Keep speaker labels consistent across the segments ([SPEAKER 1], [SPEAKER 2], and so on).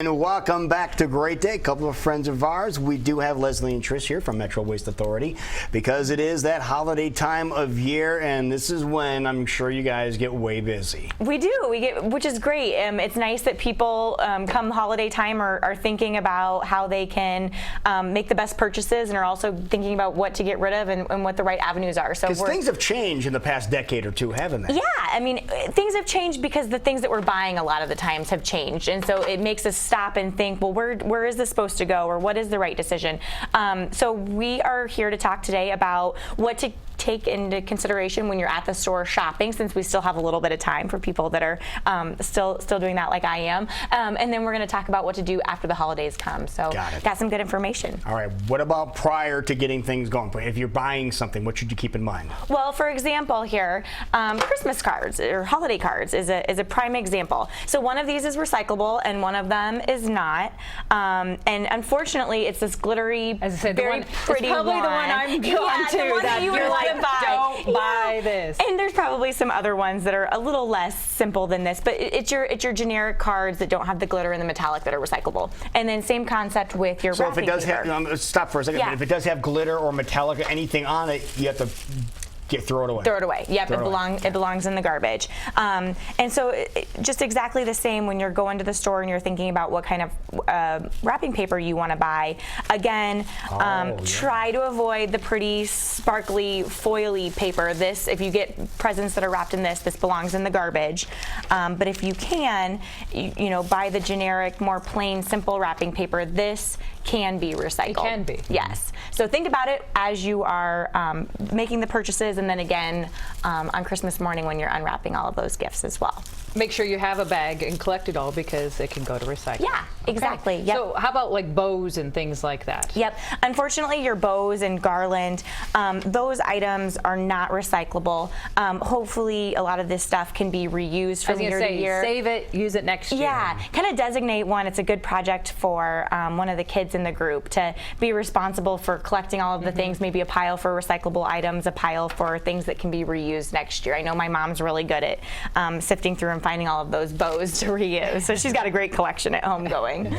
[SPEAKER 1] And welcome back to Great Day. A couple of friends of ours. We do have Leslie and Trish here from Metro Waste Authority because it is that holiday time of year, and this is when I'm sure you guys get way busy.
[SPEAKER 2] We do, which is great. It's nice that people come holiday time are thinking about how they can make the best purchases and are also thinking about what to get rid of and what the right avenues are. So
[SPEAKER 1] because things have changed in the past decade or two, haven't they?
[SPEAKER 2] Yeah, I mean, things have changed because the things that we're buying a lot of the times have changed, and so it makes us stop and think, well, where is this supposed to go, or what is the right decision? So we are here to talk today about what to take into consideration when you're at the store shopping, since we still have a little bit of time for people that are still doing that like I am. And then we're going to talk about what to do after the holidays come. So got some good information.
[SPEAKER 1] All right, what about prior to getting things going? If you're buying something, what should you keep in mind?
[SPEAKER 2] Well, for example here, Christmas cards or holiday cards is a prime example. So one of these is recyclable and one of them is not. And unfortunately, it's this glittery,
[SPEAKER 3] as I said,
[SPEAKER 2] very pretty
[SPEAKER 3] probably
[SPEAKER 2] one.
[SPEAKER 3] the one I'm drawn to.
[SPEAKER 2] The one that you
[SPEAKER 3] you're like,
[SPEAKER 2] buy.
[SPEAKER 3] Don't buy this.
[SPEAKER 2] And there's probably some other ones that are a little less simple than this, but it's your generic cards that don't have the glitter and the metallic that are recyclable. And then same concept with your wrapping paper.
[SPEAKER 1] So if it does have, stop for a second, but if it does have glitter or metallic or anything on it, you have to throw it away.
[SPEAKER 2] Throw it away. Yep, it belongs in the garbage. And so just exactly the same when you're going to the store and you're thinking about what kind of wrapping paper you want to buy. Again, try to avoid the pretty sparkly foily paper. This, if you get presents that are wrapped in this belongs in the garbage. But if you can, you know, buy the generic, more plain, simple wrapping paper. This can be recycled.
[SPEAKER 3] It can be.
[SPEAKER 2] Yes. So think about it as you are making the purchases, and then again on Christmas morning when you're unwrapping all of those gifts as well.
[SPEAKER 3] Make sure you have a bag and collect it all because it can go to recycling.
[SPEAKER 2] Yeah, exactly. Yep.
[SPEAKER 3] So how about like bows and things like that?
[SPEAKER 2] Yep. Unfortunately, your bows and garland, those items are not recyclable. Hopefully, a lot of this stuff can be reused from year to year.
[SPEAKER 3] Save it, use it next year.
[SPEAKER 2] Yeah, kind of designate one. It's a good project for one of the kids in the group to be responsible for collecting all of the things, maybe a pile for recyclable items, a pile for things that can be reused next year. I know my mom's really good at sifting through and finding all of those bows to reuse. So she's got a great collection at home going.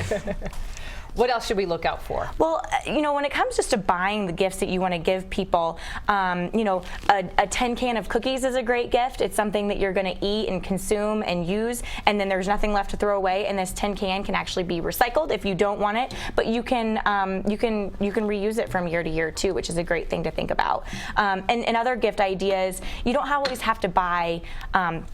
[SPEAKER 3] What else should we look out for?
[SPEAKER 2] Well, you know, when it comes just to buying the gifts that you want to give people, you know, a tin can of cookies is a great gift. It's something that you're going to eat and consume and use, and then there's nothing left to throw away. And this tin can can actually be recycled if you don't want it, but you can reuse it from year to year too, which is a great thing to think about. And other gift ideas, you don't always have to buy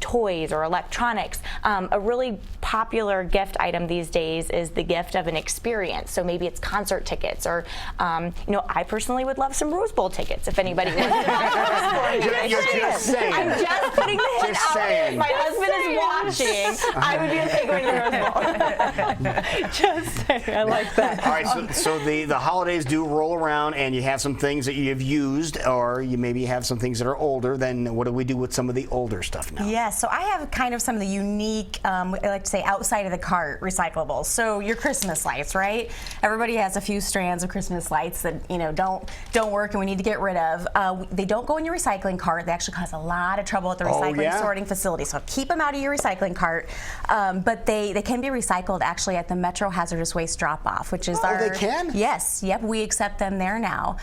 [SPEAKER 2] toys or electronics. A really popular gift item these days is the gift of an experience. So maybe it's concert tickets, or you know, I personally would love some Rose Bowl tickets if anybody wants to buy those.
[SPEAKER 1] You're just saying.
[SPEAKER 2] I'm just putting the hint out there. If my husband is watching, I would be okay going to the Rose Bowl. Just saying. I like that.
[SPEAKER 1] All right, so the holidays do roll around, and you have some things that you've used, or you maybe have some things that are older. Then what do we do with some of the older stuff now?
[SPEAKER 4] Yeah, so I have kind of some of the unique, I like to say, outside of the cart recyclables. So your Christmas lights, right? Everybody has a few strands of Christmas lights that, you know, don't work and we need to get rid of. They don't go in your recycling cart. They actually cause a lot of trouble at the recycling sorting facility. So keep them out of your recycling cart. But they can be recycled actually at the Metro Hazardous Waste Drop-Off, which is our...
[SPEAKER 1] Oh, they can?
[SPEAKER 4] Yes. Yep. We accept them there now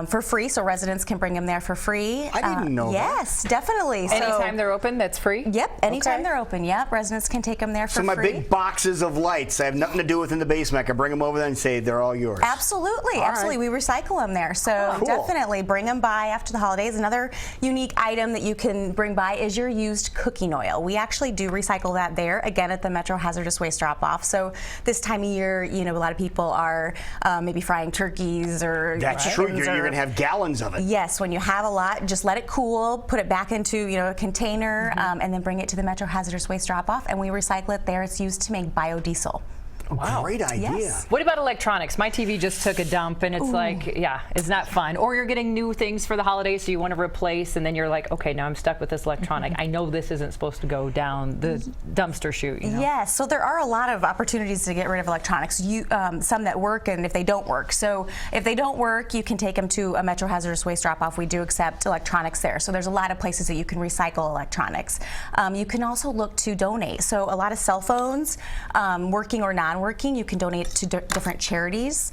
[SPEAKER 4] for free, so residents can bring them there for free.
[SPEAKER 1] I didn't know that.
[SPEAKER 4] Yes, definitely.
[SPEAKER 3] Anytime they're open, that's free?
[SPEAKER 4] Yep. Anytime they're open. Yep. Residents can take them there for free.
[SPEAKER 1] So my big boxes of lights, I have nothing to do with in the basement. I can bring them over there and say they're all yours.
[SPEAKER 4] Absolutely, absolutely. We recycle them there. So
[SPEAKER 1] Cool.
[SPEAKER 4] definitely bring them by after the holidays. Another unique item that you can bring by is your used cooking oil. We actually do recycle that there, again, at the Metro Hazardous Waste Drop-Off. So this time of year, you know, a lot of people are maybe frying turkeys or
[SPEAKER 1] That's true. You're going to have gallons of it.
[SPEAKER 4] Yes, when you have a lot, just let it cool, put it back into, you know, a container, and then bring it to the Metro Hazardous Waste Drop-Off, and we recycle it there. It's used to make biodiesel.
[SPEAKER 1] Wow. Great idea.
[SPEAKER 4] Yes.
[SPEAKER 3] What about electronics? My TV just took a dump and it's like, yeah, it's not fun. Or you're getting new things for the holidays, so you want to replace, and then you're like, okay, now I'm stuck with this electronic. I know this isn't supposed to go down the dumpster chute. You know?
[SPEAKER 4] Yes, so there are a lot of opportunities to get rid of electronics. Some that work, and if they don't work. So if they don't work, you can take them to a Metro Hazardous Waste Drop-Off. We do accept electronics there. So there's a lot of places that you can recycle electronics. You can also look to donate. So a lot of cell phones, working or not, non-working, you can donate to different charities.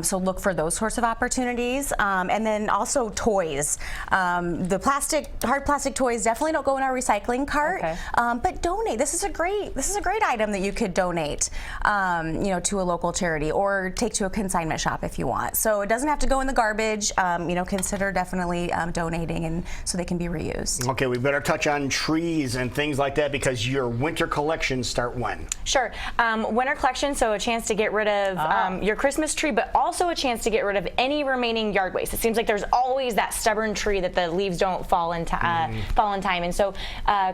[SPEAKER 4] So look for those sorts of opportunities. And then also toys. The hard plastic toys definitely don't go in our recycling cart,
[SPEAKER 3] Okay.
[SPEAKER 4] but donate. This is a great item that you could donate, to a local charity or take to a consignment shop if you want. So it doesn't have to go in the garbage. Consider definitely donating, and so they can be reused.
[SPEAKER 1] Okay, we better touch on trees and things like that because your winter collections start when?
[SPEAKER 2] Sure. Winter collection, so a chance to get rid of your Christmas tree, but also a chance to get rid of any remaining yard waste. It seems like there's always that stubborn tree that the leaves don't fall in time. And so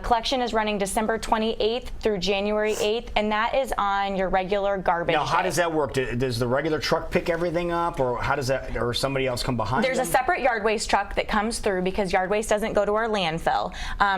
[SPEAKER 2] collection is running December 28th through January 8th, and that is on your regular garbage
[SPEAKER 1] Now, how
[SPEAKER 2] day.
[SPEAKER 1] does that work? Does the regular truck pick everything up, or how does that, or somebody else come behind
[SPEAKER 2] There's
[SPEAKER 1] them?
[SPEAKER 2] a separate yard waste truck that comes through because yard waste doesn't go to our landfill.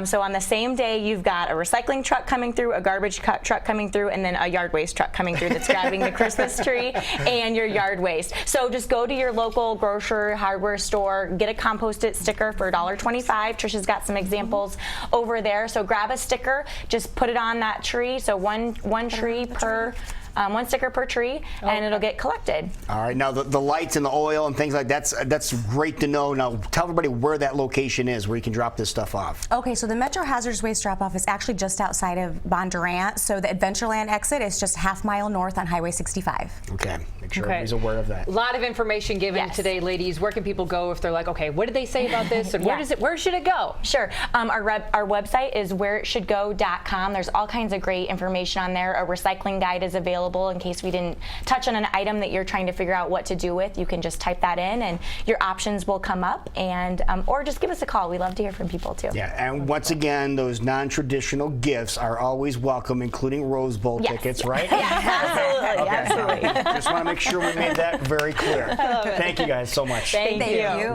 [SPEAKER 2] So on the same day, you've got a recycling truck coming through, a garbage truck coming through, and then a yard waste truck coming through that's grabbing the Christmas tree and your yard waste. So just go to your local grocery hardware store, get a Compost It sticker for $1.25. Trisha's got some examples over there. So grab a sticker, just put it on that tree. So one tree per. One sticker per tree, and it'll get collected.
[SPEAKER 1] All right. Now the lights and the oil and things like that's great to know. Now tell everybody where that location is, where you can drop this stuff off.
[SPEAKER 4] Okay, so the Metro Hazardous Waste Drop-Off is actually just outside of Bondurant. So the Adventureland exit is just half mile north on Highway 65.
[SPEAKER 1] Okay. Make sure everybody's aware of that.
[SPEAKER 3] A lot of information given
[SPEAKER 2] Yes.
[SPEAKER 3] today, ladies. Where can people go if they're like, okay, what did they say about this, and where should it go?
[SPEAKER 2] Sure. Our website is whereitshouldgo.com. There's all kinds of great information on there. A recycling guide is available in case we didn't touch on an item that you're trying to figure out what to do with. You can just type that in, and your options will come up. And or just give us a call. We love to hear from people too.
[SPEAKER 1] Yeah, and once again, those non-traditional gifts are always welcome, including Rose Bowl tickets, right?
[SPEAKER 2] Absolutely.
[SPEAKER 1] Okay.
[SPEAKER 2] Absolutely.
[SPEAKER 1] Just want to make sure we made that very clear. Thank you guys so much.
[SPEAKER 2] Thank you.